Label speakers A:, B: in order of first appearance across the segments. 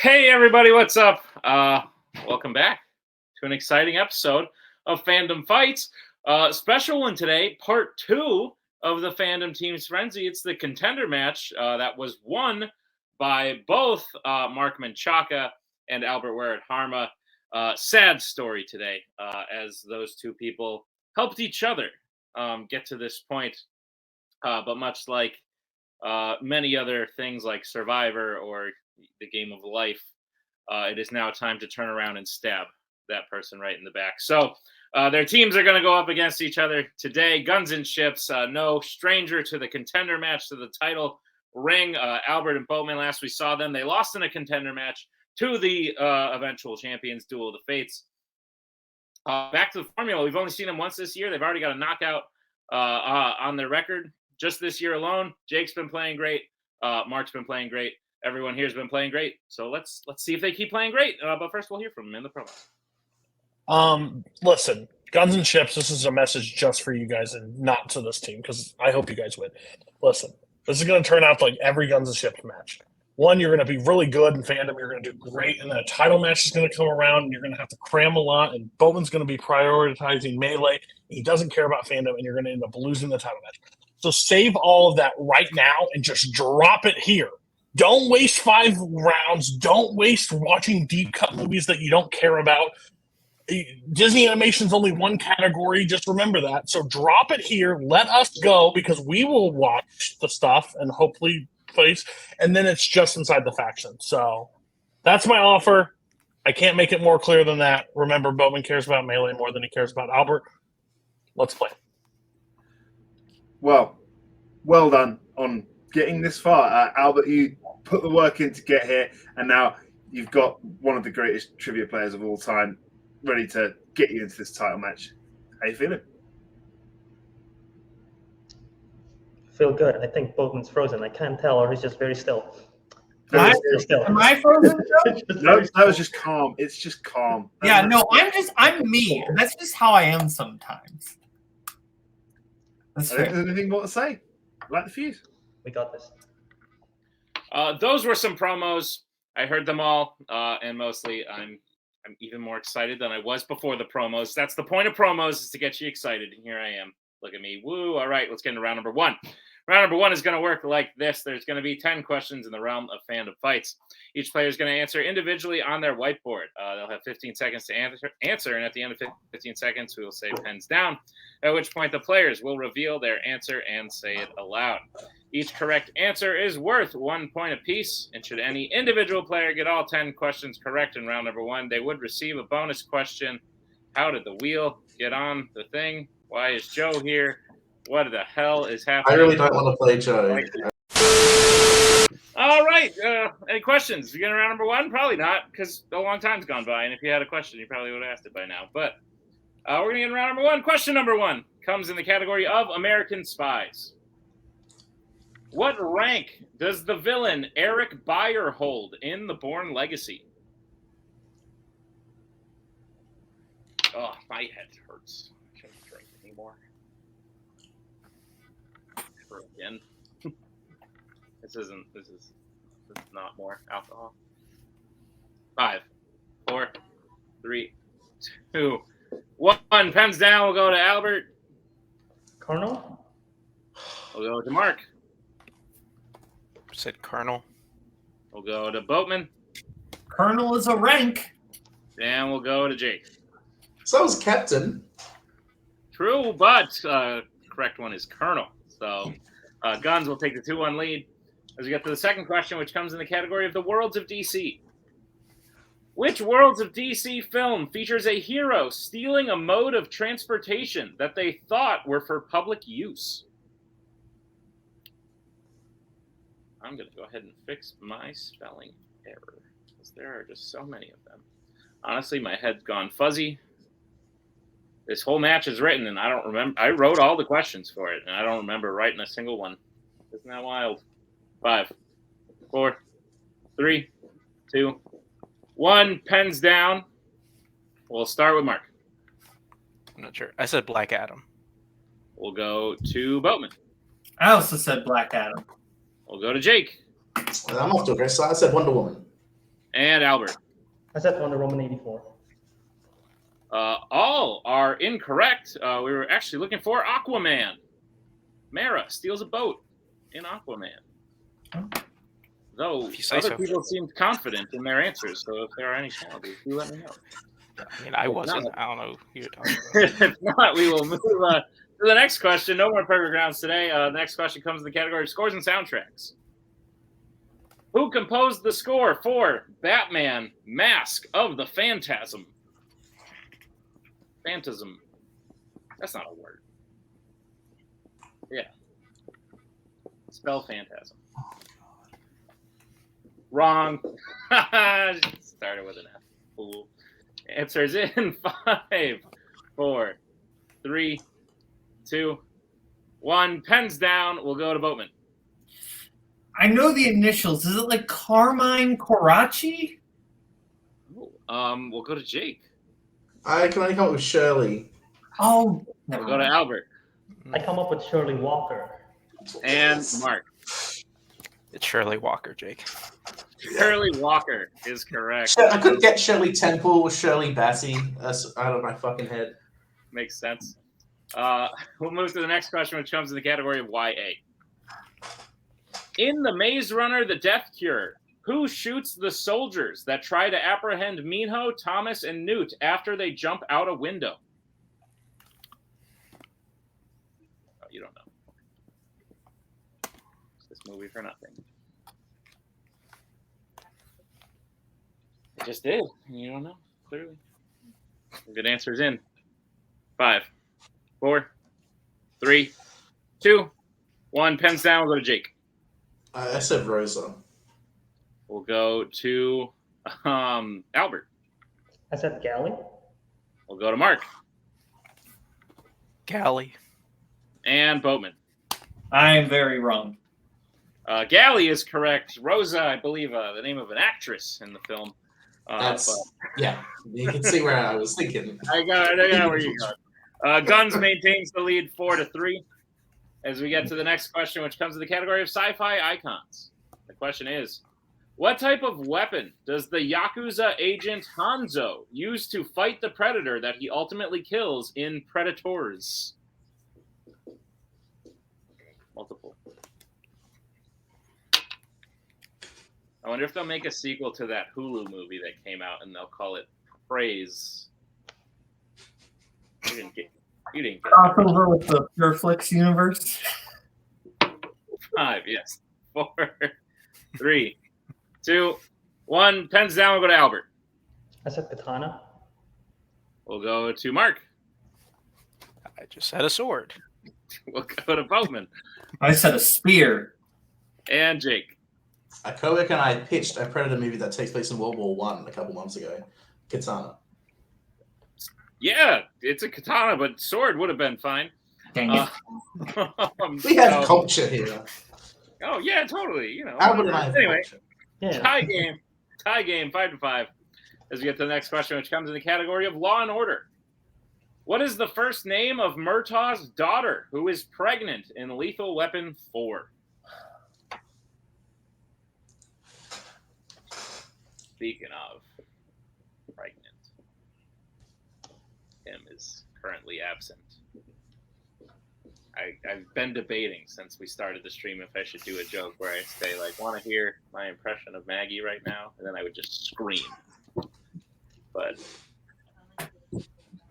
A: Hey everybody, what's up? Welcome back to an exciting episode of Fandom Fights. Special one today, part 2 of the Fandom Team's Frenzy. It's the Contender match that was won by both Mark Menchaca and Albert Ware at Harma. Sad story today, as those two people helped each other get to this point. But much like many other things like Survivor or the game of life, it is now time to turn around and stab that person right in the back. So their teams are going to go up against each other today. Guns and ships, no stranger to the Contender match, to the title ring. Albert and Boatman, last we saw them, they lost in a Contender match to the eventual champions, Duel of the Fates. Back to the formula. We've only seen them once this year. They've already got a knockout on their record. Just this year alone, Jake's been playing great. Mark's been playing great. Everyone here's been playing great. So let's see if they keep playing great. But first, we'll hear from them in the promo.
B: Listen, Guns and Ships, this is a message just for you guys and not to this team, because I hope you guys win. Listen, this is going to turn out like every Guns and Ships match. One, you're going to be really good in Fandom. You're going to do great. And then a title match is going to come around, and you're going to have to cram a lot. And Boatman's going to be prioritizing Melee. He doesn't care about Fandom, and you're going to end up losing the title match. So save all of that right now and just drop it here. Don't waste 5 rounds. Don't waste watching deep cut movies that you don't care about. Disney animation's only one category. Just remember that. So drop it here. Let us go, because we will watch the stuff and hopefully place. And then it's just inside the faction. So that's my offer. I can't make it more clear than that. Remember, Boatman cares about Melee more than he cares about Albert. Let's play.
C: Well done on getting this far. Albert, you put the work in to get here, and now you've got one of the greatest trivia players of all time ready to get you into this title match. How you feeling?
D: Feel good. I think Boatman's frozen. I can't tell, or he's just very still.
C: Very
D: still.
E: Am I frozen?
C: No, that was just calm. It's just calm.
E: Yeah, no, I'm me. That's just how I am sometimes. That's
C: I don't
E: fair.
C: have anything more to say. Like the fuse.
D: We got this.
A: Those were some promos. I heard them all, and mostly I'm even more excited than I was before the promos. That's the point of promos, is to get you excited. And here I am. Look at me. Woo. All right, let's get into round number 1. Round number 1 is going to work like this. There's going to be 10 questions in the realm of Fandom Fights. Each player is going to answer individually on their whiteboard. They'll have 15 seconds to answer, and at the end of 15 seconds, we will say pens down, at which point the players will reveal their answer and say it aloud. Each correct answer is worth 1 point apiece, and should any individual player get all 10 questions correct in round number 1, they would receive a bonus question. How did the wheel get on the thing? Why is Joe here? What the hell is happening?
F: I really don't want to play Joe.
A: All right. Any questions? You get around number 1? Probably not, because a long time's gone by, and if you had a question, you probably would have asked it by now. But we're going to get around number 1. Question number 1 comes in the category of American Spies. What rank does the villain Eric Byer hold in The Bourne Legacy? Oh, my head hurts. I can't drink anymore. Never again. This is not more alcohol. 5, 4, 3, 2, 1. Pens down. We'll go to Albert.
D: Colonel?
A: We'll go to Mark.
G: Said Colonel.
A: We'll go to Boatman.
E: Colonel is a rank.
A: And we'll go to Jake.
F: So is Captain.
A: True, but correct one is Colonel. So Guns will take the 2-1 lead as we get to the second question, which comes in the category of the Worlds of DC. Which Worlds of DC film features a hero stealing a mode of transportation that they thought were for public use? I'm going to go ahead and fix my spelling error, because there are just so many of them. Honestly, my head's gone fuzzy. This whole match is written, and I don't remember. I wrote all the questions for it, and I don't remember writing a single one. Isn't that wild? 5, 4, 3, 2, 1. Pens down. We'll start with Mark.
G: I'm not sure. I said Black Adam.
A: We'll go to Boatman.
E: I also said Black Adam.
A: We'll go to Jake.
F: I'm off to a great start. I said Wonder Woman.
A: And Albert.
D: I said Wonder Woman 84.
A: All are incorrect. We were actually looking for Aquaman. Mara steals a boat in Aquaman. Though
G: If you say
A: other
G: so.
A: people seemed confident in their answers, so if there are any challenges, do let me know.
G: I mean, I wasn't. I don't know who you're talking about.
A: If not, we will move to the next question. No more perfect rounds today. The next question comes in the category of scores and soundtracks. Who composed the score for Batman Mask of the Phantasm? Phantasm. That's not a word. Yeah. Spell phantasm. Wrong. Started with an F. Fool. Answers in 5, 4, 3, 2, 1. Pens down. We'll go to Boatman.
E: I know the initials. Is it like Carmine Coraci?
A: We'll go to Jake.
F: I can only come up with Shirley.
E: Oh,
A: We'll go to Albert.
D: I come up with Shirley Walker.
A: And Mark.
G: It's Shirley Walker, Jake.
A: Shirley Walker is correct.
F: I could get Shirley Temple or Shirley Bassey. That's out of my fucking head.
A: Makes sense. We'll move to the next question, which comes in the category of YA. In The Maze Runner, The Death Cure, who shoots the soldiers that try to apprehend Minho, Thomas, and Newt after they jump out a window? Oh, you don't know. It's this movie for nothing. It just did. You don't know, clearly. Good answers in 5, 4, 3, 2, 1. Pens down. We'll go to Jake.
F: I said Rosa.
A: We'll go to Albert.
D: I said Galley.
A: We'll go to Mark.
G: Galley.
A: And Boatman.
E: I'm very wrong.
A: Galley is correct. Rosa, I believe, the name of an actress in the film.
F: Yeah, you can see where I was thinking.
A: I got where you go. Guns maintains the lead 4-3. As we get to the next question, which comes in the category of sci-fi icons. The question is, what type of weapon does the Yakuza agent Hanzo use to fight the predator that he ultimately kills in Predators? Multiple. I wonder if they'll make a sequel to that Hulu movie that came out and they'll call it Praise. You didn't get
E: Crossover with the Pureflix universe.
A: 5, yes. 4, 3, 2, 1. Pens down. We'll go to Albert.
D: I said Katana.
A: We'll go to Mark.
G: I just said a sword.
A: We'll go to Boatman.
E: I said a spear.
A: And Jake.
F: A coworker and I pitched a Predator movie that takes place in World War One a couple months ago. Katana.
A: Yeah, it's a katana, but sword would have been fine.
E: Dang it.
F: We have culture here.
A: Oh, yeah, totally. You know.
F: Albert and I have
A: Anyway,
F: culture.
D: Yeah.
A: tie game, 5-5. As we get to the next question, which comes in the category of Law and Order. What is the first name of Murtaugh's daughter, who is pregnant in Lethal Weapon 4? Speaking of pregnant, Tim is currently absent. I've been debating since we started the stream if I should do a joke where I say, like, want to hear my impression of Maggie right now? And then I would just scream. But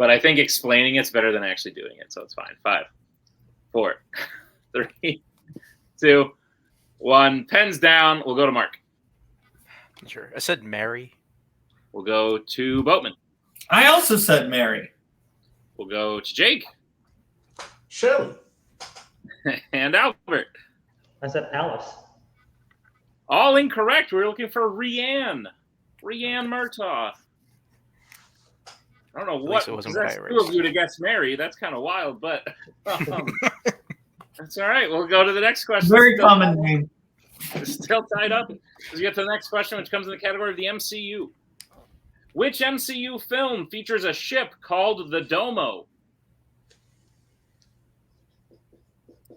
A: I think explaining it's better than actually doing it, so it's fine. 5, 4, 3, 2, 1. Pens down. We'll go to Mark.
G: Sure. I said Mary.
A: We'll go to Boatman.
E: I also said Mary.
A: We'll go to Jake.
F: Shirley.
A: And Albert.
D: I said Alice.
A: All incorrect. We're looking for Rianne. Rianne Murtaugh. I don't know what.
G: it wasn't
A: That's
G: what I
A: two of you to guess Mary. That's kind of wild, but that's all right. We'll go to the next question.
E: Very common name.
A: Still tied up. Let's get to the next question, which comes in the category of the MCU. Which MCU film features a ship called the Domo?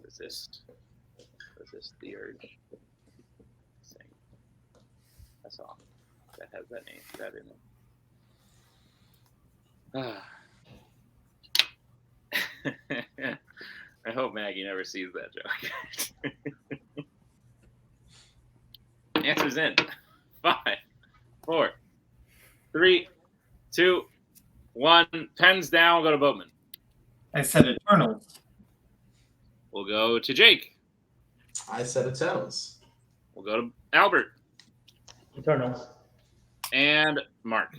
A: Resist the urge. Sing. That's all. that has that name, that in it. I hope Maggie never sees that joke. Answers in. 5, 4, 3, 2, 1. Pens down. We'll go to Boatman.
E: I said Eternals.
A: We'll go to Jake.
F: I said Eternals.
A: We'll go to Albert.
D: Eternals.
A: And Mark.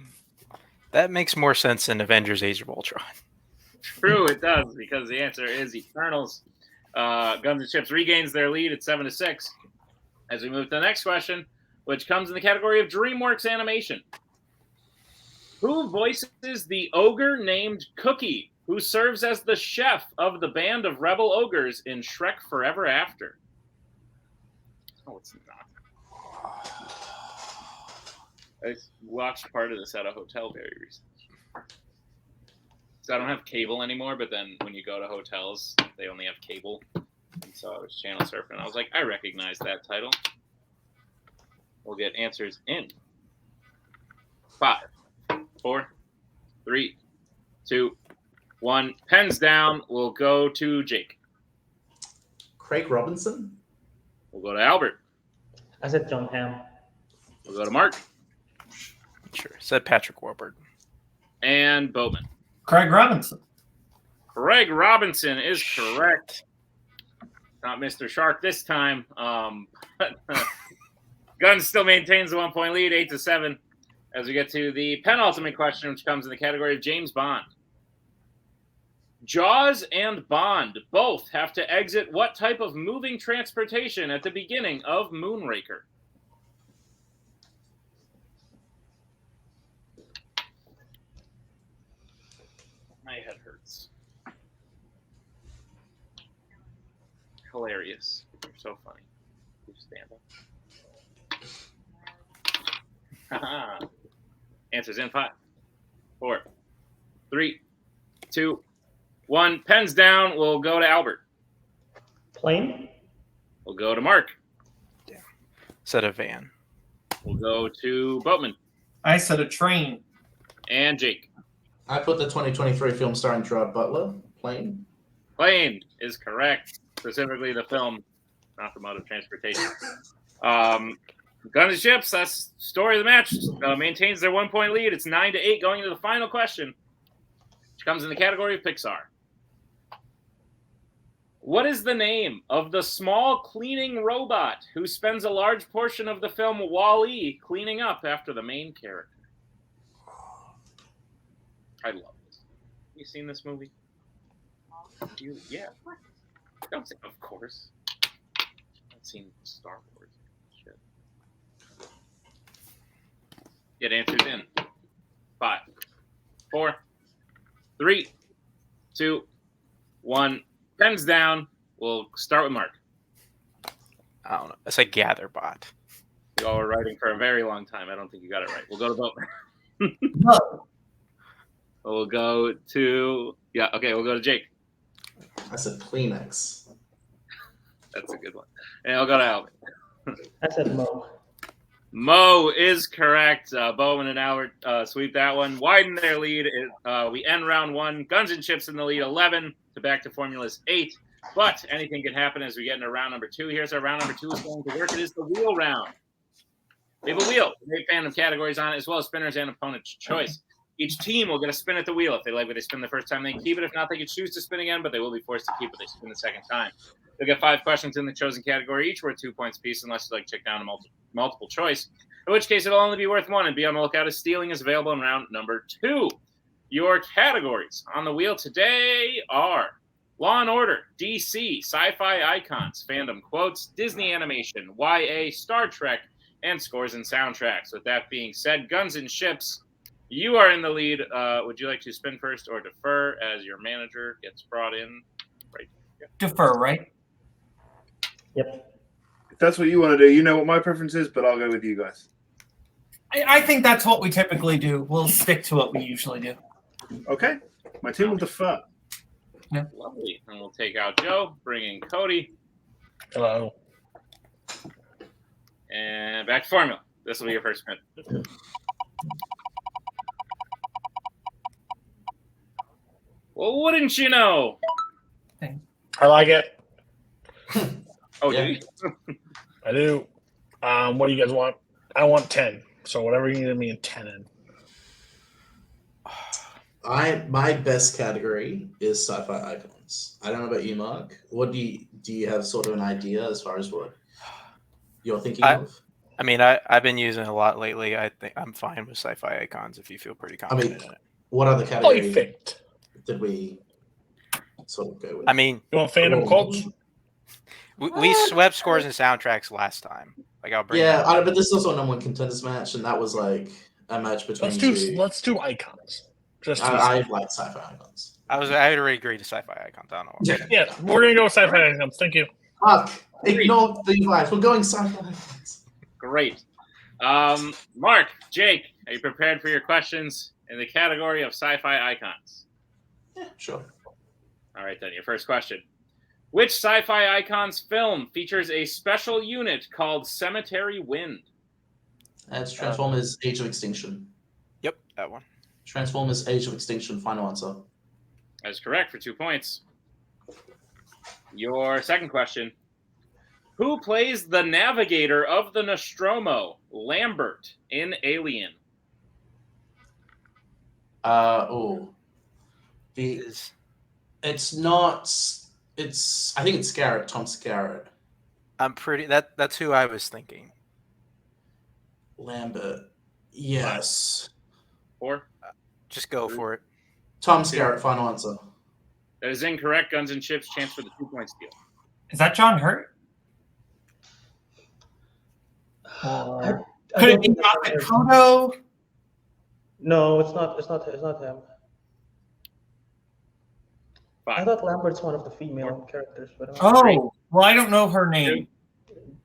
G: That makes more sense than Avengers: Age of Ultron.
A: True, it does, because the answer is Eternals. Guns and Chips regains their lead at 7-6. As we move to the next question, which comes in the category of DreamWorks animation. Who voices the ogre named Cookie, who serves as the chef of the band of rebel ogres in Shrek Forever After? Oh, it's not. I watched part of this at a hotel very recently. So I don't have cable anymore, but then when you go to hotels, they only have cable. And so I was channel surfing. I was like, I recognize that title. We'll get answers in. 5, 4, 3, 2, 1. Pens down. We'll go to Jake.
F: Craig Robinson.
A: We'll go to Albert.
D: I said John Hamm.
A: We'll go to Mark.
G: Sure. Said Patrick Warburton.
A: And Boatman.
E: Craig Robinson.
A: Craig Robinson is correct. Not Mr. Shark this time. Guns still maintains the 1-point lead, 8-7. As we get to the penultimate question, which comes in the category of James Bond. Jaws and Bond both have to exit what type of moving transportation at the beginning of Moonraker? My head hurts. Hilarious. You're so funny. You stand up. Answers in 5, 4, 3, 2, 1. Pens down. We'll go to Albert.
D: Plane.
A: We'll go to Mark.
G: Said a van.
A: We'll go to Boatman.
E: I said a train.
A: And Jake.
F: I put the 2023 film starring Gerard Butler. Plane.
A: Plane is correct. Specifically the film, not the mode of transportation. Guns and Chips, that's story of the match. Maintains their 1-point lead. It's 9-8 going into the final question, which comes in the category of Pixar. What is the name of the small cleaning robot who spends a large portion of the film Wall-E cleaning up after the main character? I love this. You seen this movie? Yeah. Don't say of course. I've seen Star Wars. Shit. Get answers in. 5, 4, 3, 2, 1. Pens down. We'll start with Mark.
G: I don't know. It's a Gatherbot.
A: You all were writing for a very long time. I don't think you got it right. We'll go to Boatman.
E: No.
A: We'll go to we'll go to Jake.
F: I said Kleenex.
A: That's a good one. And I'll go to Albert.
D: I said Mo.
A: Mo is correct. Bowman and Albert sweep that one. Widen their lead. We end round 1. Guns and Chips in the lead, 11 to back to Formula's 8. But anything can happen as we get into round number 2. Here's our round number 2 is going to work. It is the wheel round. We have a wheel with 8 Fandom categories on it, as well as spinners and opponent's choice. Each team will get a spin at the wheel. If they like what they spin the first time, they can keep it. If not, they can choose to spin again, but they will be forced to keep it. They spin the second time. They'll get 5 questions in the chosen category, each worth 2 points apiece, unless you like to check down a multiple choice, in which case it'll only be worth 1. And be on the lookout as stealing is available in round number 2. Your categories on the wheel today are Law & Order, DC, Sci-Fi Icons, Fandom Quotes, Disney Animation, YA, Star Trek, and Scores and Soundtracks. With that being said, Guns and Chips, you are in the lead. Would you like to spin first or defer as your manager gets brought in? Right. Yeah.
E: Defer, right?
D: Yep.
C: If that's what you want to do, you know what my preference is, but I'll go with you guys.
E: I think that's what we typically do. We'll stick to what we usually do.
C: Okay. My team will defer.
A: Lovely. And we'll take out Joe, bring in Cody,
B: Hello.
A: and back to Formula. This will be your first spin. Well, wouldn't you know?
B: I like it.
A: Oh,
F: Yeah.
A: do you?
B: I do. What do you guys want? I want 10. So whatever you need me in 10 in.
F: My best category is sci-fi icons. I don't know about you, Mark. What do you have sort of an idea as far as what you're thinking of?
G: I mean, I've been using it a lot lately. I think I'm fine with sci-fi icons if you feel pretty confident in it.
F: What other category
B: Perfect.
F: did we sort of go with?
G: I mean,
B: You want fandom quotes?
G: we swept scores and soundtracks last time. Like I'll bring
F: yeah,
G: that up.
F: but this is also a number one contenders match, and that was like a match between two.
B: Let's do icons. Just to be
F: I
B: safe.
F: like sci-fi icons.
G: I had already agreed to sci-fi icons. I don't know. What
B: Yeah, we're gonna go with sci-fi icons. Thank you.
F: Mark, ignore the vibes. We're going sci-fi icons.
A: Great. Mark, Jake, are you prepared for your questions in the category of sci-fi icons?
F: Yeah, sure.
A: All right, then. Your first question. Which sci-fi icons film features a special unit called Cemetery Wind?
F: That's Transformers Age of Extinction.
G: Yep, that one.
F: Transformers Age of Extinction, final answer.
A: That is correct for 2 points. Your second question. Who plays the navigator of the Nostromo, Lambert, in Alien?
F: It's not. I think it's Scarrett, Tom Scarrett.
G: That's who I was thinking.
F: Lambert. Yes.
A: 4.
G: Just go for it.
F: Tom Scarrett, final answer.
A: That is incorrect. Guns and Chips, chance for the 2-point steal.
E: Is that John Hurt?
D: I
E: Could it
D: don't
E: be
D: think
E: Prophet
D: that's-
E: Kodo?
D: No, it's not. It's not him. I
A: 5.
D: thought Lambert's one of the female characters, but I don't know.
E: Oh, well, I don't know her name.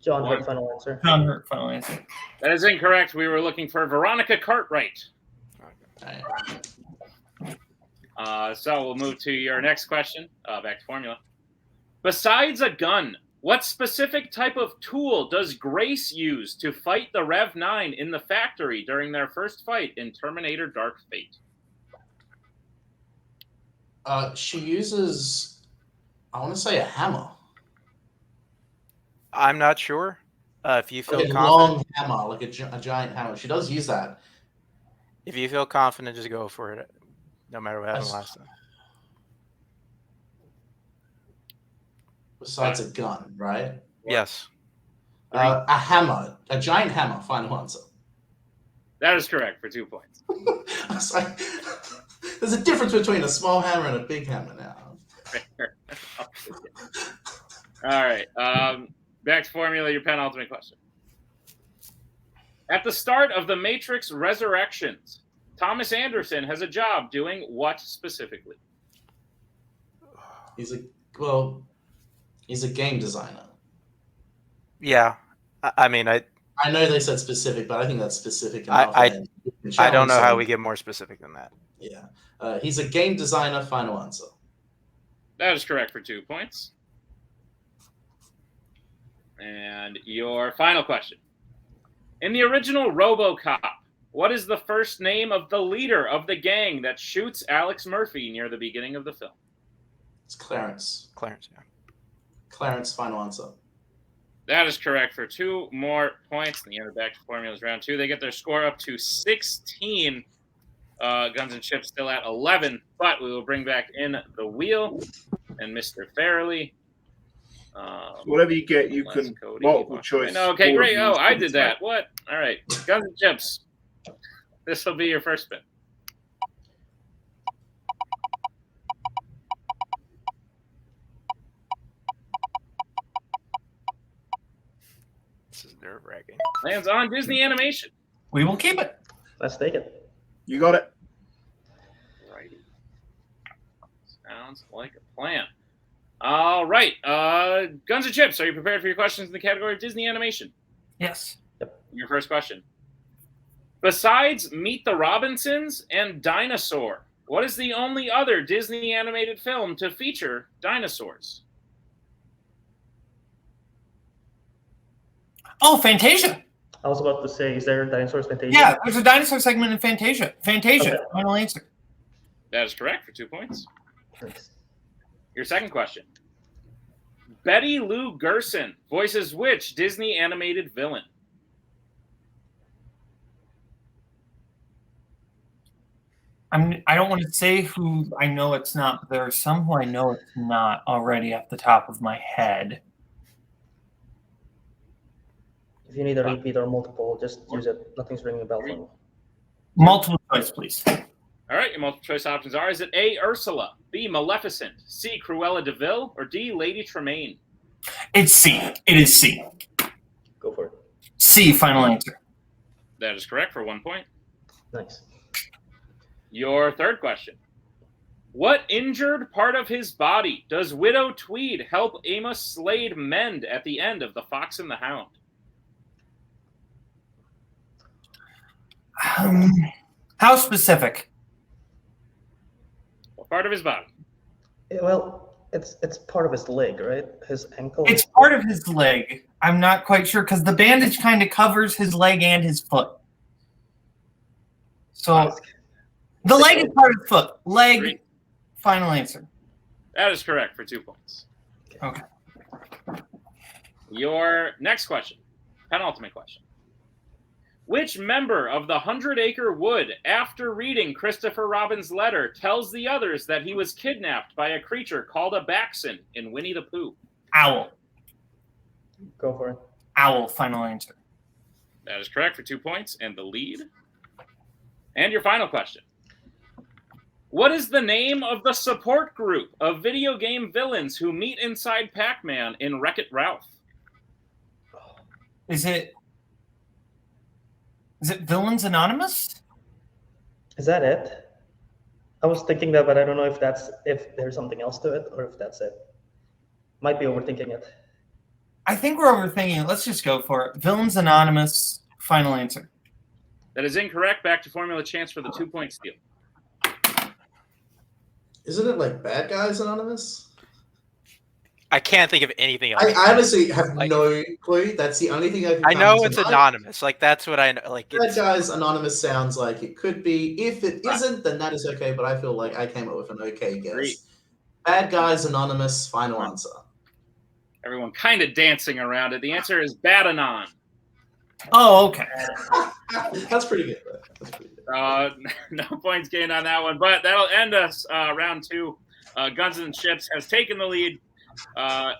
D: John Hurt, final answer.
E: John Hurt, final answer.
A: That is incorrect. We were looking for Veronica Cartwright. So we'll move to your next question. Back to formula. Besides a gun, what specific type of tool does Grace use to fight the Rev 9 in the factory during their first fight in Terminator Dark Fate?
F: She uses, I want to say, a hammer.
G: I'm not sure. If you feel
F: Like a
G: confident,
F: long hammer, like a giant hammer. She does use that.
G: if you feel confident, just go for it. No matter what happened last time.
F: Besides a gun, right?
G: Yes.
F: A hammer, a giant hammer, final answer.
A: That is correct for 2 points.
F: I was like, there's a difference between a small hammer and a big hammer now.
A: All right. Back to formula, your penultimate question. At the start of the Matrix Resurrections, Thomas Anderson has a job doing what specifically?
F: He's a game designer.
G: Yeah. I mean, I
F: know they said specific, but I think that's specific enough.
G: I don't know how we get more specific than that.
F: Yeah. He's a game designer, final answer.
A: That is correct for 2 points. And your final question. In the original RoboCop, what is the first name of the leader of the gang that shoots Alex Murphy near the beginning of the film?
F: It's Clarence.
G: Clarence, yeah.
F: Clarence, final answer.
A: That is correct for 2 more points. And the other back to formulas round 2. They get their score up to 16. Guns and Chips still at 11, but we will bring back in the wheel and Mr. Farrelly.
C: Whatever you get, you can
A: Cody.
C: multiple choice.
A: Okay, great. Oh, I did that. What? All right. Guns and Chips. This will be your first spin.
G: This is nerve-wracking.
A: Lands on Disney Animation.
E: We will keep it.
D: Let's take it.
C: You got it.
A: Righty. Sounds like a plan. All right. Guns and Chips, are you prepared for your questions in the category of Disney Animation?
E: Yes.
A: Your first question. Besides Meet the Robinsons and Dinosaur, what is the only other Disney animated film to feature dinosaurs?
E: Oh, Fantasia.
D: I was about to say, is there dinosaurs Fantasia?
E: Yeah, there's a dinosaur segment in Fantasia. Fantasia,
D: Okay.
E: final answer.
A: That is correct for 2 points.
D: Nice.
A: Your second question. Betty Lou Gerson voices which Disney animated villain?
E: I don't want to say who I know it's not, but there are some who I know it's not already off the top of my head.
D: If you need a repeat or multiple, just use it. Nothing's ringing a bell for me.
E: Multiple choice, please.
A: All right, your multiple choice options are: is it A, Ursula, B, Maleficent, C, Cruella de Vil, or D, Lady Tremaine?
E: It's C. It is C.
D: Go for it.
E: C, final answer.
A: That is correct for 1 point.
D: Nice.
A: Your third question. What injured part of his body does Widow Tweed help Amos Slade mend at the end of The Fox and the Hound?
E: How specific?
A: What part of his body?
D: Well, it's part of his leg, right? His ankle.
E: It's part of his leg. I'm not quite sure because the bandage kind of covers his leg and his foot. So the leg is part of the foot. Leg, final answer.
A: That is correct for 2 points.
E: Okay.
A: Your next question, penultimate question. Which member of the 100-Acre Wood, after reading Christopher Robin's letter, tells the others that he was kidnapped by a creature called a Baxen in Winnie the Pooh?
E: Owl.
D: Go for it.
E: Owl, final answer.
A: That is correct for 2 points and the lead. And your final question. What is the name of the support group of video game villains who meet inside Pac-Man in Wreck-It Ralph?
E: Is it Villains Anonymous?
D: Is that it? I was thinking that, but I don't know if there's something else to it or if that's it. Might be overthinking it.
E: I think we're overthinking it. Let's just go for it. Villains Anonymous, final answer.
A: That is incorrect. Back to formula chance for the 2-point steal.
F: Isn't it like Bad Guys Anonymous?
G: I can't think of anything else.
F: I honestly have no clue. That's the only thing I can.
G: I know it's anonymous. Like that's what I know. Like
F: Bad Guys Anonymous sounds like it could be. If it isn't, then that is okay. But I feel like I came up with an okay guess.
A: Great.
F: Bad Guys Anonymous, final answer.
A: Everyone kind of dancing around it. The answer is Badanon.
E: Oh, okay.
F: That's pretty good. That's pretty good.
A: No points gained on that one, but that'll end us round 2. Guns and Ships has taken the lead,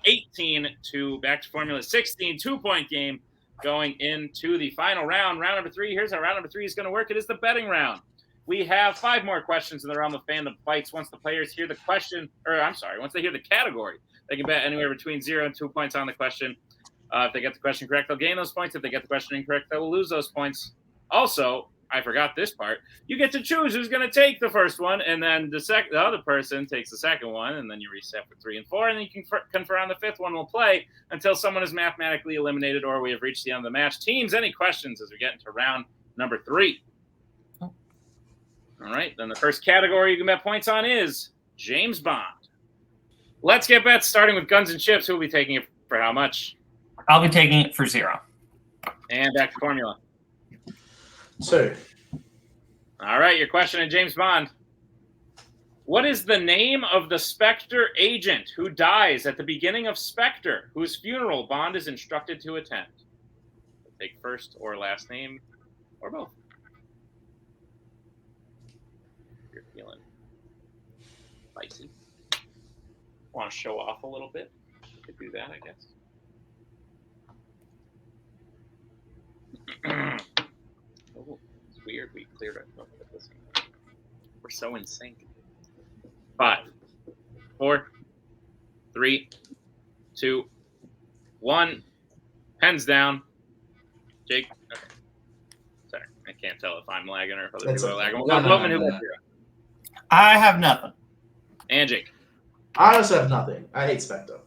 A: 18 to back to formula 16, 2-point game going into the final round. Round number 3. Here's how round number 3 is going to work. It is the betting round. We have 5 more questions in the realm of fandom fights. Once the players hear the question, once they hear the category, they can bet anywhere between 0 and 2 points on the question. If they get the question correct, they'll gain those points. If they get the question incorrect, they will lose those points. Also, I forgot this part. You get to choose who's going to take the first one, and then the other person takes the second one, and then you reset for 3 and 4, and then you can confer on the 5th one. We'll play until someone is mathematically eliminated or we have reached the end of the match. Teams, any questions as we get into round number 3? All right, then the first category you can bet points on is James Bond. Let's get bets, starting with Guns and Chips. Who will be taking it for how much?
E: I'll be taking it for 0.
A: And back to formula.
F: 2.
A: All right, your question on James Bond. What is the name of the Spectre agent who dies at the beginning of Spectre, whose funeral Bond is instructed to attend? Take first or last name, or both. You're feeling spicy. Want to show off a little bit? You could do that, I guess. Oh, it's weird. We cleared it. Look at this. We're so in sync. 5, 4, 3, 2, 1. Pens down. Jake. Okay. Sorry, I can't tell if I'm lagging or if other people are lagging.
F: No.
E: I have nothing.
A: And Jake.
F: I also have nothing. I hate Spectre.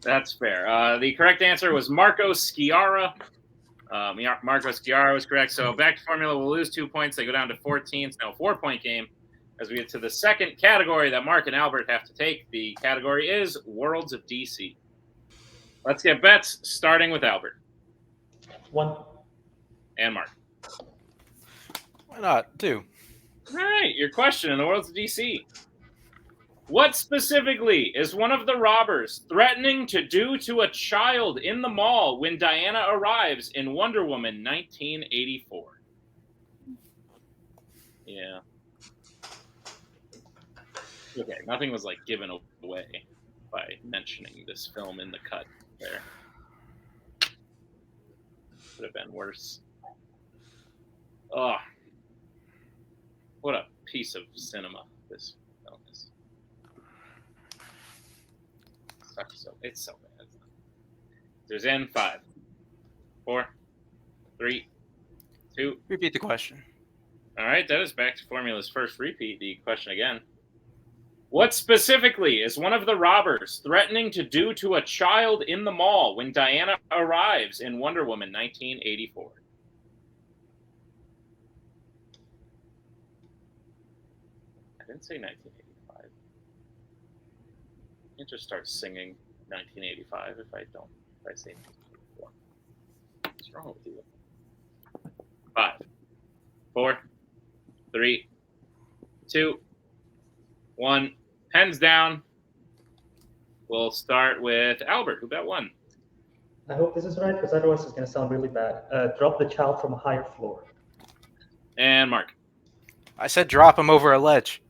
A: That's fair. The correct answer was Marco Sciarra. Marco Sciarra was correct. So back to formula, we'll lose 2 points. They go down to 14. It's now a 4-point game. As we get to the second category that Mark and Albert have to take, the category is Worlds of DC. Let's get bets, starting with Albert.
D: 1.
A: And Mark.
G: Why not? 2.
A: All right, your question in the world of DC. What specifically is one of the robbers threatening to do to a child in the mall when Diana arrives in Wonder Woman 1984? Yeah. Okay, nothing was like given away by mentioning this film in the cut there. Could have been worse. Oh, what a piece of cinema this film is. It's so bad. There's in 5, 4, 3, 2.
G: Repeat the question.
A: All right, that is back to Formula's first repeat. The question again. What specifically is one of the robbers threatening to do to a child in the mall when Diana arrives in Wonder Woman 1984? I didn't say 1985. You can't just start singing 1985 if I say 1984. What's wrong with you? 5, 4, 3, 2, 1. Pens down. We'll start with Albert, who bet 1.
D: I hope this is right, because otherwise it's going to sound really bad. Drop the child from a higher floor.
A: And Mark.
G: I said drop him over a ledge.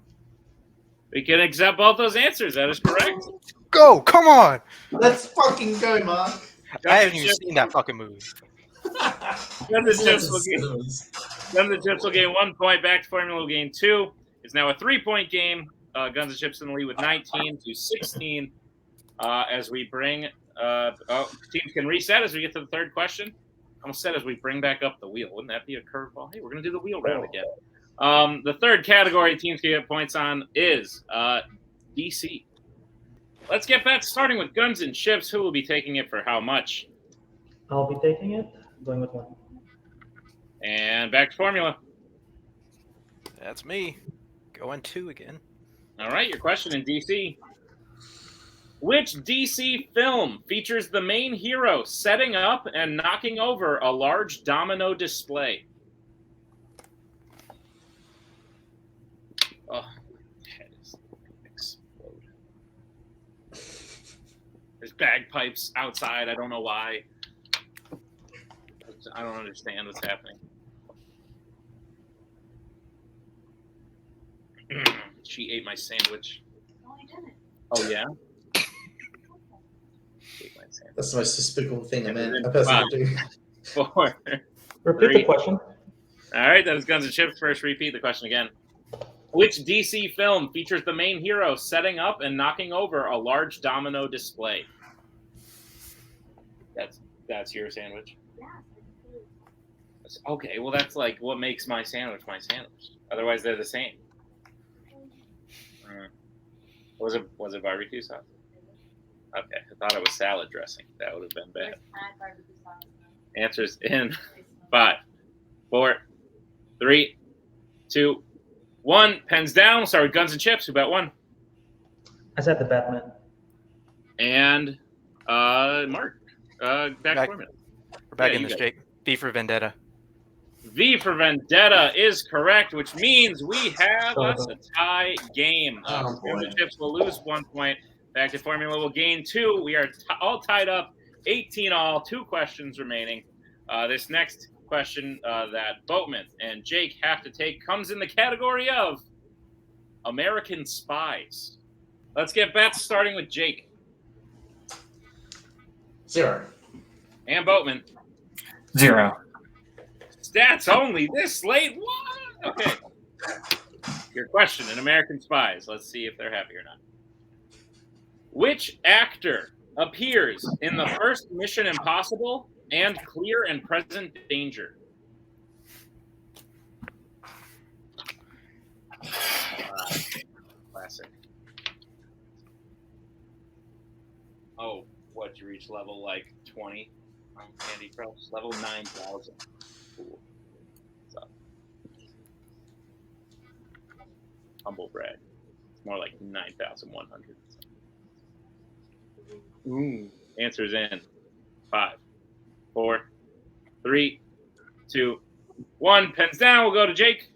A: We can accept both those answers. That is correct.
G: Go! Come on!
F: Let's fucking go, Mark.
G: I haven't even seen that fucking movie.
A: Guns and Chips will gain 1 point. Back to Formula will gain 2. It's now a 3-point game. Guns and Chips in the lead with 19-16. As we bring teams can reset as we get to the third question. Almost said as we bring back up the wheel. Wouldn't that be a curveball? Hey, we're going to do the wheel round again. The third category teams can get points on is DC. Let's get that starting with Guns and Chips. Who will be taking it for how much?
D: I'll be taking it. Going with 1.
A: And back to Formula.
G: That's me. Going 2 again.
A: All right, your question in DC. Which DC film features the main hero setting up and knocking over a large domino display? Oh, my head is explode. There's bagpipes outside. I don't know why. I don't understand what's happening. She ate my sandwich.
H: No, I didn't.
A: Oh, yeah? Ate my sandwich.
F: That's the most despicable thing a
A: 5,
F: person would do.
A: 4.
D: Repeat
A: 3.
D: the question.
A: All right, that was Guns and Chips. First repeat the question again. Which DC film features the main hero setting up and knocking over a large domino display? That's your sandwich?
H: Yeah.
A: Okay, well, that's like what makes my sandwich my sandwich. Otherwise, they're the same. Was it barbecue sauce? Okay, I thought it was salad dressing. That would have been bad. Answers in 5, 4, 3, 2, 1. Pens down. We'll start with Guns and Chips. Who bet 1?
D: I said the Batman.
A: And Mark. Back formula.
G: We're back
A: Yeah,
G: in
A: you
G: this,
A: got it.
G: Jake. V for Vendetta.
A: V for Vendetta is correct, which means we have us a tie game. Guns and Chips will lose 1 point. Back to Formula will gain 2. We are all tied up, 18 all, 2 questions remaining. This next question that Boatman and Jake have to take comes in the category of American Spies. Let's get bets starting with Jake.
F: 0.
A: And Boatman.
E: 0.
A: Stats only this late? What? Okay. Your question in American Spies. Let's see if they're happy or not. Which actor appears in the first Mission Impossible and Clear and Present Danger? Classic. Oh, what'd you reach level like 20 on Candy Crush? Level 9,000. Cool. What's up? Humble brag. It's more like 9,100. Ooh. Answers in 5, 4, 3, 2, 1. Pens down. We'll go to Jake.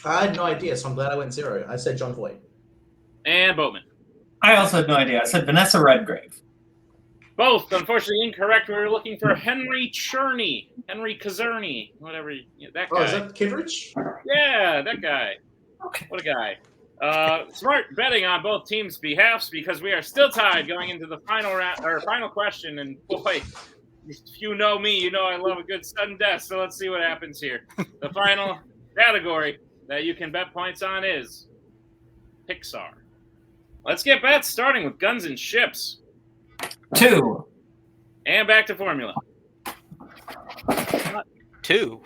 F: I had no idea, so I'm glad I went 0. I said John Voight.
A: And Boatman.
E: I also had no idea. I said Vanessa Redgrave.
A: Both, unfortunately, incorrect. We were looking for Henry Cherney. Henry Kazerny. Whatever. That guy.
F: Oh, is that Kidrich?
A: Yeah, that guy.
E: Okay.
A: What a guy. Smart betting on both teams' behalfs because we are still tied going into the final round or final question. And boy, if you know me, you know I love a good sudden death. So let's see what happens here. The final category that you can bet points on is Pixar. Let's get bets starting with Guns and Ships.
E: 2.
A: And back to formula.
G: 2.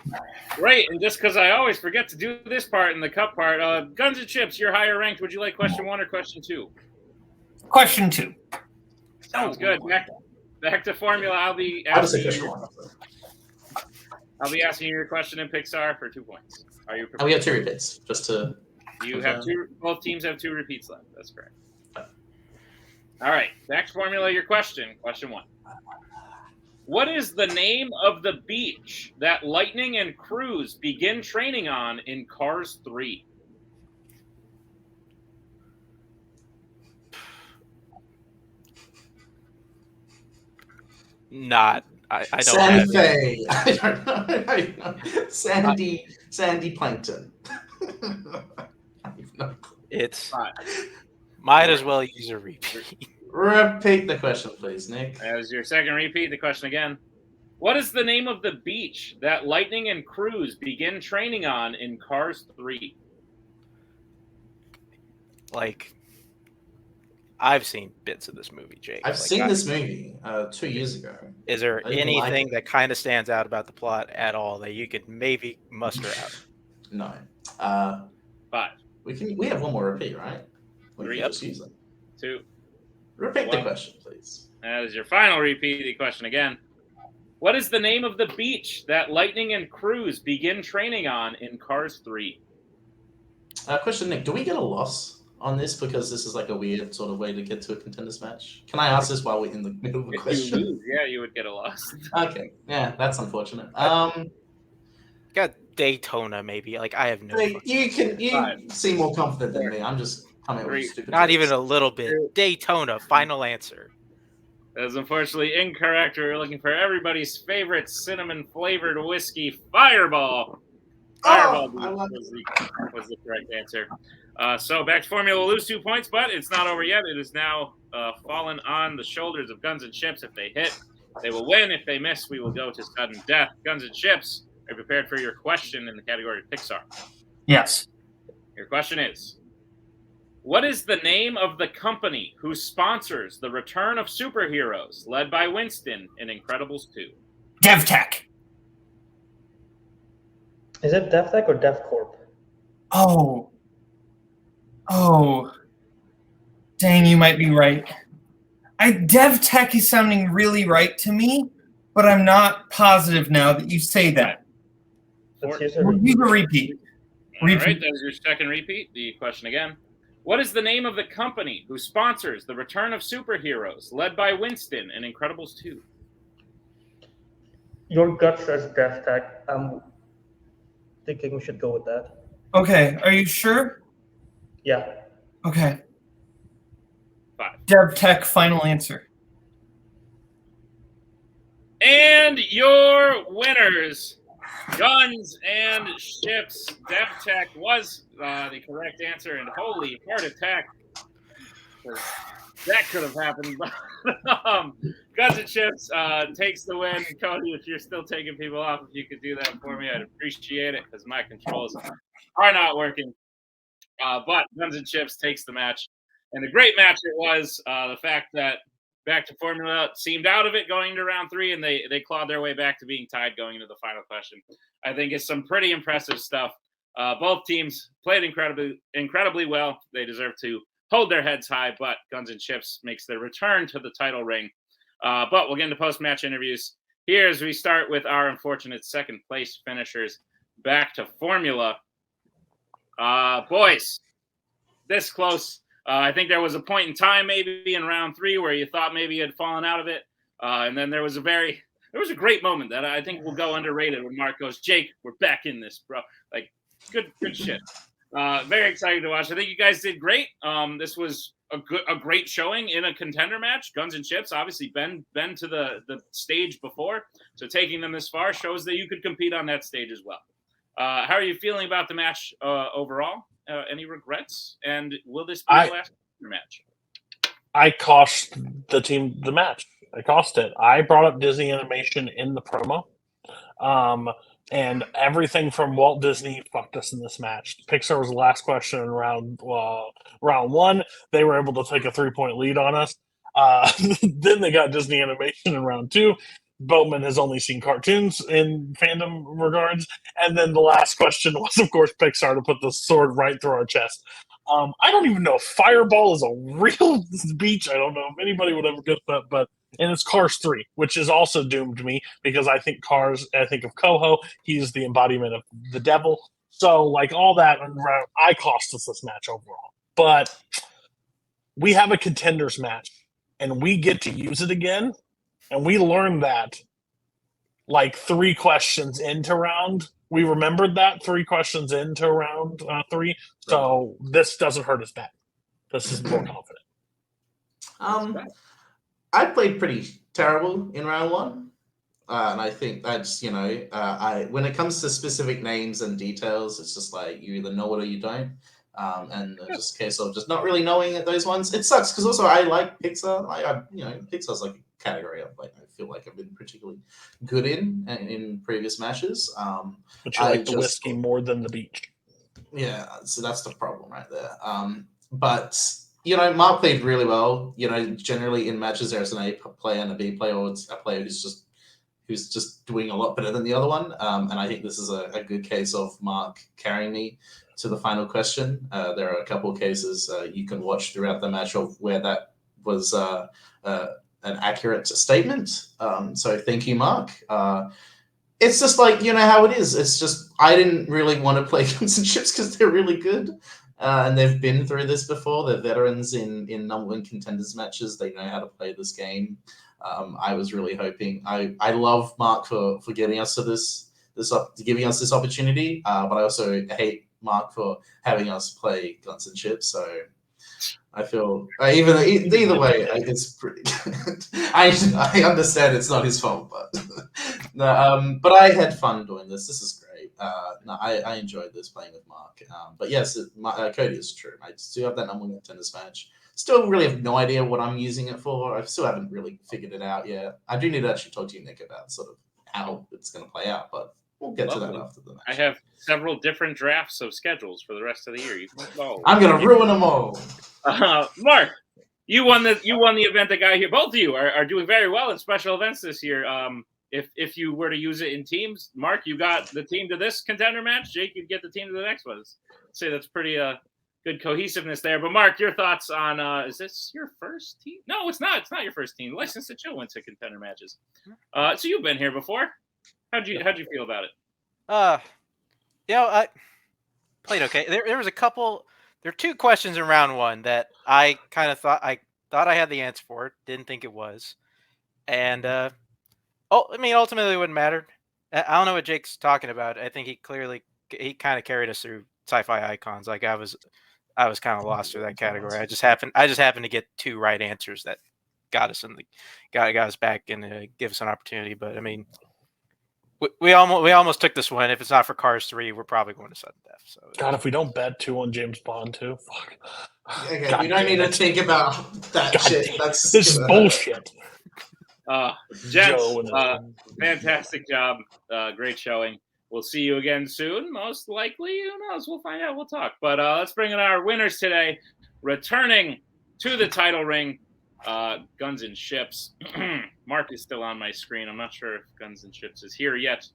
A: Great, and just because I always forget to do this part in the cup part, Guns and Chips, you're higher ranked. Would you like question 1 or question 2?
E: Question 2.
A: Sounds good. Back to formula. I'll be
F: I was
A: asking
F: question
A: you,
F: 1.
A: your question in Pixar for 2 points. Are you
F: And
A: prepared?
F: we have 2 repeats, just to...
A: You have 2. Both teams have 2 repeats left. That's correct. All right, back to formula. Your question. Question 1. What is the name of the beach that Lightning and Cruz begin training on in Cars 3?
G: I don't
F: Sandy
G: have
F: Faye. I don't know. I don't know. Sandy Plankton. I have no clue.
G: It's
A: Fine.
G: might as well use a repeat.
F: Repeat the question, please, Nick.
A: As your second repeat, the question again. What is the name of the beach that Lightning and Cruz begin training on in Cars 3?
G: Like, I've seen bits of this movie, Jake.
F: I've
G: Like,
F: seen this movie 2 years ago.
G: Is there
F: I didn't like
G: anything
F: it.
G: that kind of stands out about the plot at all that you could maybe muster out?
F: No.
A: 5,
F: We have one more repeat, right? We
A: 3,
F: can just use it.
A: 2.
F: Repeat the
A: 1.
F: question, please.
A: As your final repeat, the question again. What is the name of the beach that Lightning and Cruz begin training on in Cars 3?
F: Question, Nick. Do we get a loss on this because this is like a weird sort of way to get to a contenders match? Can I ask this while we're in the middle of the
A: If you
F: question?
A: lose, yeah, you would get a loss.
F: Okay. Yeah, that's unfortunate.
G: Got Daytona, maybe. Like, I have no.
F: Nick,
G: fucking-
F: you
A: 5,
F: seem more confident than me. I'm just coming up with
A: 3,
F: stupid.
G: Not
F: jokes.
G: even a little bit. Daytona. Final answer.
A: That is unfortunately incorrect. We were looking for everybody's favorite cinnamon-flavored whiskey, Fireball. Fireball
F: I love
A: was the correct answer. So back to formula. We'll lose 2 points, but it's not over yet. It is now fallen on the shoulders of Guns and Chips. If they hit, they will win. If they miss, we will go to sudden death. Guns and Chips, are you prepared for your question in the category of Pixar?
E: Yes.
A: Your question is, what is the name of the company who sponsors the return of superheroes led by Winston in Incredibles 2?
E: DevTech.
D: Is it DevTech or DevCorp?
E: Oh. Dang, you might be right. DevTech is sounding really right to me, but I'm not positive now that you say that.
D: Let's use a
E: We'll use a repeat.
A: All right, that is your second repeat. The question again. What is the name of the company who sponsors the return of superheroes led by Winston in Incredibles 2?
D: Your gut says DevTech. I'm thinking we should go with that.
E: Okay, are you sure?
D: Yeah.
E: Okay.
A: 5.
E: DevTech, final answer.
A: And your winners, Guns and Ships, DevTech was the correct answer. And holy heart attack, that could have happened. Guns and Ships takes the win. Cody, if you're still taking people off, if you could do that for me, I'd appreciate it because my controls are not working. But Guns and Chips takes the match. And a great match it was. The fact that Back to Formula seemed out of it going to round 3, and they clawed their way back to being tied going into the final question. I think it's some pretty impressive stuff. Both teams played incredibly well. They deserve to hold their heads high, but Guns and Chips makes their return to the title ring. But we'll get into post-match interviews here as we start with our unfortunate second-place finishers. Back to Formula. Boys, this close. I think there was a point in time maybe in round 3 where you thought maybe you had fallen out of it. And then there was a very there was a great moment that I think will go underrated when Mark goes, "Jake, we're back in this, bro." Like, good shit. Very excited to watch. I think you guys did great. This was a great showing in a contender match. Guns and Chips, obviously, been to the stage before, so taking them this far shows that you could compete on that stage as well. How are you feeling about the match overall? Any regrets? And will this be the last match?
B: I cost the team the match. I cost it. I brought up Disney Animation in the promo. And everything from Walt Disney fucked us in this match. Pixar was the last question in round one. They were able to take a 3-point lead on us. Then they got Disney Animation in round 2. Boatman has only seen cartoons in fandom regards. And then the last question was, of course, Pixar to put the sword right through our chest. I don't even know if Fireball is a real beach. I don't know if anybody would ever get that, and it's Cars 3, which has also doomed me because I think of Koho. He's the embodiment of the devil. So, like, all that, I cost us this match overall. But we have a contenders match, and we get to use it again. And we learned that, like, 3 questions into round. We remembered that 3 questions into round 3. So this doesn't hurt us back. This is more confident.
F: I played pretty terrible in round 1. And I think that's, when it comes to specific names and details, it's just like you either know it or you don't. And it's just a case of just not really knowing those ones. It sucks because also I like Pixar. Pixar's like a category I feel like I've been particularly good in previous matches.
B: But you like the whiskey more than the beach.
F: Yeah, so that's the problem right there. But Mark played really well. Generally in matches there's an A player and a B player, or it's a player who's just doing a lot better than the other one. And I think this is a good case of Mark carrying me to the final question. There are a couple of cases you can watch throughout the match of where that was an accurate statement. So thank you, Mark. It's just like, how it is. It's just, I didn't really want to play Guns and Chips because they're really good. And they've been through this before. They're veterans in number 1 contenders matches. They know how to play this game. I was really hoping. I love Mark for getting us to giving us this opportunity. But I also hate Mark for having us play Guns and Chips. So I feel either way, it's pretty good. I understand it's not his fault, but no. But I had fun doing this. This is great. I enjoyed this playing with Mark. But yes, Cody is true. I still have that number 1 contenders match. Still really have no idea what I'm using it for. I still haven't really figured it out yet. I do need to actually talk to you, Nick, about sort of how it's going to play out, but we'll get to that after the match.
A: I have several different drafts of schedules for the rest of the year.
F: I'm going to ruin them all.
A: Mark, you won the event. The guy here, both of you are doing very well in special events this year. If you were to use it in teams, Mark, you got the team to this contender match. Jake, you'd get the team to the next one. I'd say that's pretty good cohesiveness there. But Mark, your thoughts on is this your first team? No, it's not. It's not your first team. License to Chill went to contender matches. So you've been here before. How'd you feel about it?
G: I played okay. There was a couple. There are 2 questions in round 1 that I kind of thought I had the answer for. Didn't think it was, and ultimately it wouldn't matter. I don't know what Jake's talking about. I think he kind of carried us through sci-fi icons. Like I was kind of lost through that category. I just happened to get 2 right answers that got us got us back and give us an opportunity. But I mean, we almost took this one. If it's not for Cars 3, we're probably going to sudden death. So
B: God, if we don't bet 2 on James Bond too, fuck.
F: Okay, God, we don't need to think about that God shit.
B: This is bullshit.
A: Gents, fantastic job. Great showing. We'll see you again soon, most likely. Who knows? We'll find out. We'll talk. But let's bring in our winners today. Returning to the title ring, Guns and Chips. Mark is still on my screen. I'm not sure if Guns and Chips is here yet.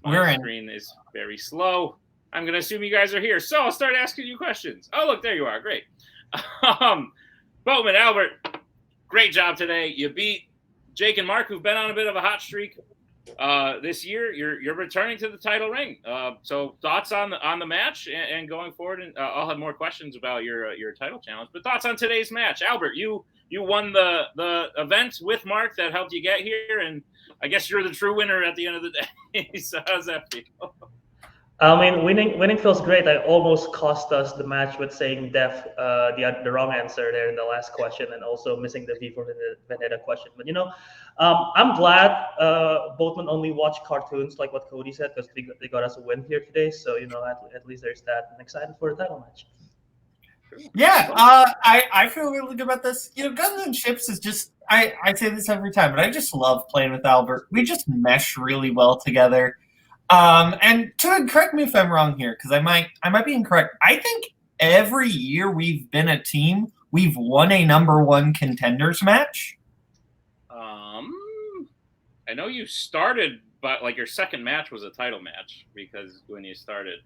A: My screen is very slow. I'm going to assume you guys are here. So I'll start asking you questions. Oh, look, there you are. Great. Boatman, Albert, great job today. You beat Jake and Mark, who've been on a bit of a hot streak this year. You're returning to the title ring. So thoughts on the match and going forward. And I'll have more questions about your title challenge. But thoughts on today's match, Albert? You won the event with Mark that helped you get here, and I guess you're the true winner at the end of the day. So how's that feel?
D: I mean, winning feels great. I almost cost us the match with saying Def the wrong answer there in the last question, and also missing the V for Vendetta question. But I'm glad Boatman only watched cartoons, like what Cody said, because they got us a win here today. So at least there's that. I'm excited for the title match.
E: Yeah, I feel really good about this. Guns and Ships is just I say this every time, but I just love playing with Albert. We just mesh really well together. And to correct me if I'm wrong here, because I might be incorrect. I think every year we've been a team, we've won a number 1 contenders match.
A: I know you started, but like your second match was a title match because when you started,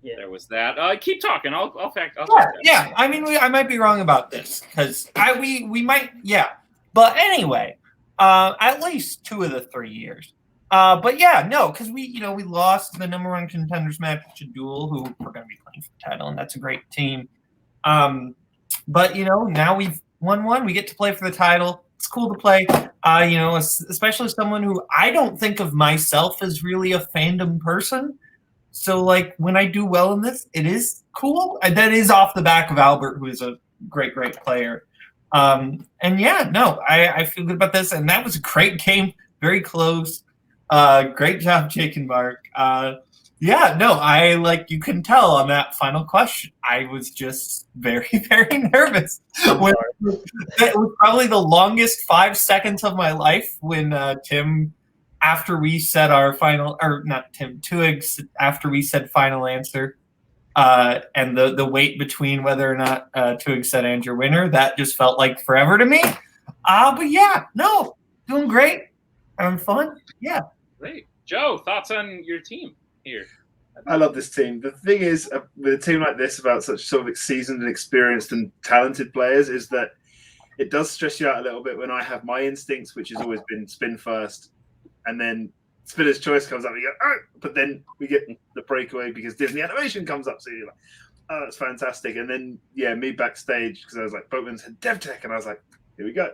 A: there was that. Keep talking. I'll fact.
E: Yeah. I mean, I might be wrong about this because we might. Yeah, but anyway, at least 2 of the 3 years. But yeah, no, because we lost the number 1 contenders match to Duel, who we're going to be playing for the title, and that's a great team. But now we've won 1. We get to play for the title. It's cool to play. Especially someone who I don't think of myself as really a fandom person. So like when I do well in this, it is cool. And that is off the back of Albert, who is a great player. And yeah, no, I feel good about this. And that was a great game, very close. Great job, Jake and Mark. Yeah, no, you can tell on that final question, I was just very, very nervous. It was probably the longest 5 seconds of my life when Tim, after we said our final, or not Tim, Twohig, after we said final answer, and the wait between whether or not Twohig said and your winner, that just felt like forever to me. But yeah, no, doing great, having fun, yeah.
A: Great. Joe, thoughts on your team here?
C: I love this team. The thing is, with a team like this, about such sort of seasoned and experienced and talented players, is that it does stress you out a little bit when I have my instincts, which has always been spin first, and then Spinner's Choice comes up, and you go, oh, but then we get the breakaway because Disney Animation comes up, so you're like, oh, that's fantastic. And then, me backstage, because I was like, Boatman said DevTech, and I was like, here we go.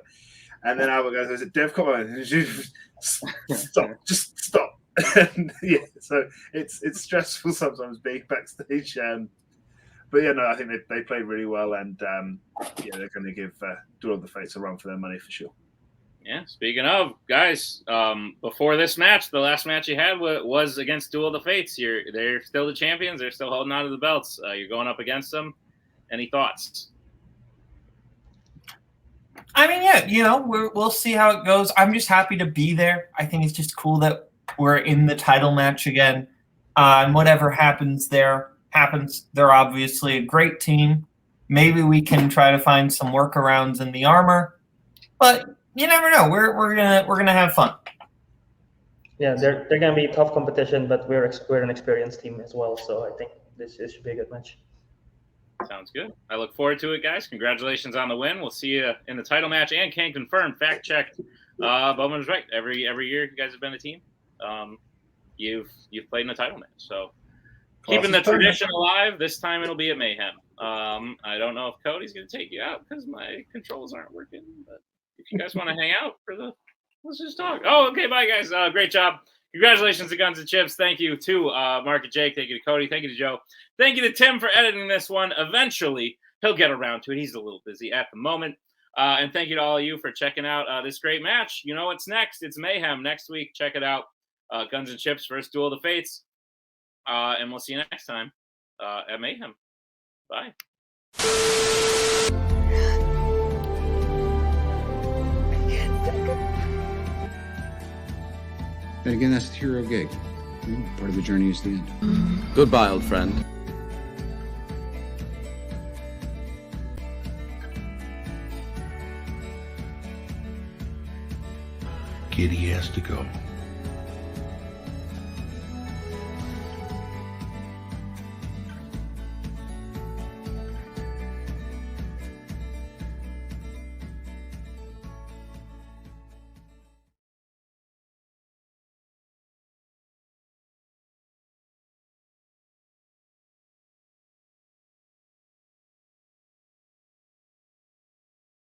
C: And then Albert goes, is it DevCom? Stop, just stop. And, so it's stressful sometimes being backstage. But no, I think they played really well, and they're going to give Duel of the Fates a run for their money for sure.
A: Yeah, speaking of, guys, before this match, the last match you had was against Duel of the Fates. They're still the champions. They're still holding on to the belts. You're going up against them. Any thoughts?
E: I mean, yeah, we'll see how it goes. I'm just happy to be there. I think it's just cool that we're in the title match again. And whatever happens there happens. They're obviously a great team. Maybe we can try to find some workarounds in the armor, but you never know. We're gonna have fun.
D: Yeah, they're gonna be tough competition, but we're an experienced team as well. So I think this should be a good match.
A: Sounds good. I look forward to it, guys. Congratulations on the win. We'll see you in the title match, and can confirm, fact checked. Bowman was right. Every year you guys have been a team. You've played in a title match, so keeping the tradition alive. This time it'll be at Mayhem. I don't know if Cody's going to take you out because my controls aren't working. But if you guys want to hang out let's just talk. Oh, okay. Bye, guys. Great job. Congratulations to Guns and Chips. Thank you to Mark and Jake. Thank you to Cody. Thank you to Joe. Thank you to Tim for editing this one. Eventually, he'll get around to it. He's a little busy at the moment. And thank you to all of you for checking out this great match. You know what's next? It's Mayhem next week. Check it out. Guns and Chips versus Duel of the Fates. And we'll see you next time at Mayhem. Bye.
H: And again, that's the hero gig. Part of the journey is the end.
I: Goodbye, old friend.
J: Kitty has to go.